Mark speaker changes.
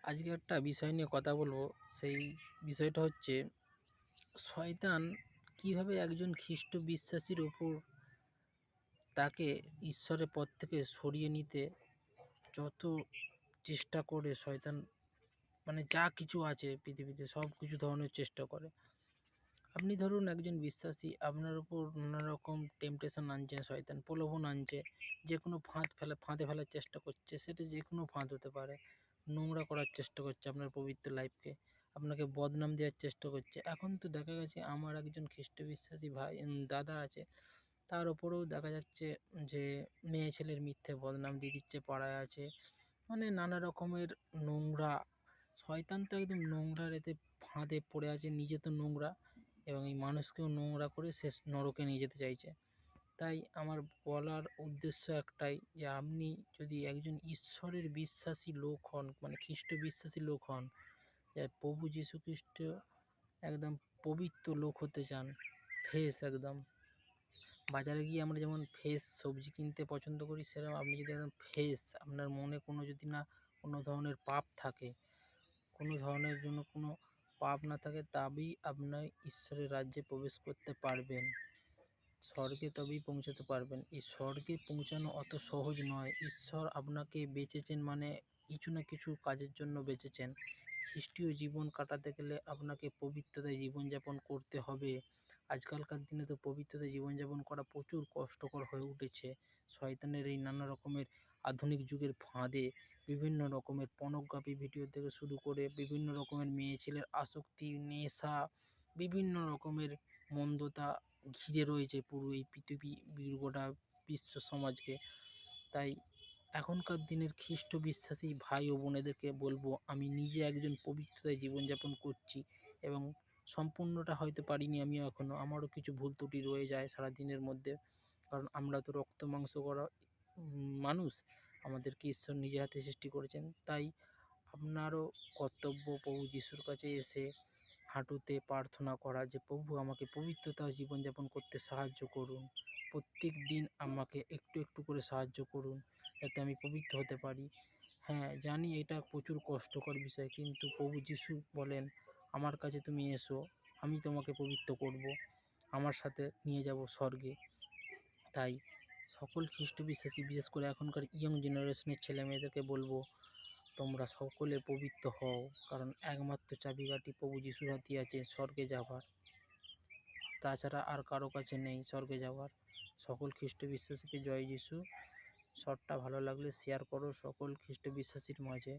Speaker 1: আজকে একটা বিষয় নিয়ে কথা বলবো। সেই বিষয়টা হচ্ছে শয়তান কিভাবে একজন খ্রিস্ট বিশ্বাসীর ওপর তাকে ঈশ্বরের পথ থেকে সরিয়ে নিতে যত চেষ্টা করে শয়তান, মানে যা কিছু আছে পৃথিবীতে সব কিছু ধরনের চেষ্টা করে। আপনি ধরুন একজন বিশ্বাসী, আপনার উপর নানা রকম টেম্পটেশন আনছে, শয়তান প্রলোভন আনছে, যে কোনো ফাঁদে ফেলার চেষ্টা করছে, সেটা যে কোনো ফাঁদ হতে পারে। নোংরা করার চেষ্টা করছে আপনার পবিত্র লাইফকে, আপনাকে বদনাম দেওয়ার চেষ্টা করছে। এখন তো দেখা গেছে আমার একজন খ্রিস্ট বিশ্বাসী ভাই দাদা আছে, তার ওপরেও দেখা যাচ্ছে যে মেয়ে ছেলের মিথ্যে বদনাম দিয়ে দিচ্ছে, পাড়ায় আছে, মানে নানা রকমের নোংরা। শয়তান তো একদম নোংরার এতে ফাঁদে পড়ে আছে, নিজে তো নোংরা এবং এই মানুষকেও নোংরা করে সে নরকে নিয়ে যেতে চাইছে। তাই আমার বলার উদ্দেশ্য একটাই, যে আপনি যদি একজন ঈশ্বরের বিশ্বাসী লোক হন, মানে খ্রিস্ট বিশ্বাসী লোক হন, যে প্রভু যীশু খ্রিস্ট একদম পবিত্র লোক হতে চান, ফ্রেশ একদম, বাজারে গিয়ে আমরা যেমন ফ্রেশ সবজি কিনতে পছন্দ করি, সেরকম আপনি যদি একদম ফ্রেশ, আপনার মনে কোনো যদি না কোনো ধরনের পাপ থাকে, কোনো ধরনের জন্য কোনো পাপ না থাকে, তবেই আপনার ঈশ্বরের রাজ্যে প্রবেশ করতে পারবেন, স্বর্গে তবেই পৌঁছাতে পারবেন। এই স্বর্গে পৌঁছানো অত সহজ নয়। ঈশ্বর আপনাকে বেঁচেছেন মানে কিছু না কিছু কাজের জন্য বেঁচেছেন। খ্রিস্টীয় জীবন কাটাতে গেলে আপনাকে পবিত্রতায় জীবনযাপন করতে হবে। আজকালকার দিনে তো পবিত্রতায় জীবনযাপন করা প্রচুর কষ্টকর হয়ে উঠেছে। শয়তানের এই নানা রকমের আধুনিক যুগের ফাঁদে বিভিন্ন রকমের পর্নোগ্রাফি ভিডিও থেকে শুরু করে বিভিন্ন রকমের মেয়ে ছেলের আসক্তি, নেশা, বিভিন্ন রকমের মন্দতা ঘিরে রয়েছে পুরো এই পৃথিবী, গোটা বিশ্ব সমাজকে। তাই এখনকার দিনের খ্রিস্ট বিশ্বাসী ভাই ও বোনেদেরকে বলবো, আমি নিজে একজন পবিত্রতায় জীবনযাপন করছি এবং সম্পূর্ণটা হয়তো পারিনি আমিও এখনও, আমারও কিছু ভুল ত্রুটি রয়ে যায় সারাদিনের মধ্যে, কারণ আমরা তো রক্ত মাংস করা মানুষ, আমাদেরকে ঈশ্বর নিজে হাতে সৃষ্টি করেছেন। তাই আপনারও কর্তব্য প্রভু যিশুর কাছে এসে হাঁটুতে প্রার্থনা করা, যে প্রভু আমাকে পবিত্রতা জীবনযাপন করতে সাহায্য করুন, প্রত্যেক দিন আমাকে একটু একটু করে সাহায্য করুন যাতে আমি পবিত্র হতে পারি। হ্যাঁ জানি এটা প্রচুর কষ্টকর বিষয়, কিন্তু প্রভু যিশু বলেন, আমার কাছে তুমি এসো, আমি তোমাকে পবিত্র করব, আমার সাথে নিয়ে যাব স্বর্গে। তাই সকল খ্রিস্ট বিশ্বাসী, বিশেষ করে এখনকার ইয়ং জেনারেশনের ছেলে মেয়েদেরকে বলবো, তোমরা সকলে পবিত্র হও, কারণ একমাত্র চাবিকাঠি প্রভু যিশুর হাতেই আছে স্বর্গে যাবার, তাছাড়া আর কারো কাছে নেই স্বর্গে যাওয়ার। সকল খ্রিস্ট বিশ্বাসীকে জয় যিশু। শর্টটা ভালো লাগলে শেয়ার করো সকল খ্রিস্ট বিশ্বাসীর মাঝে।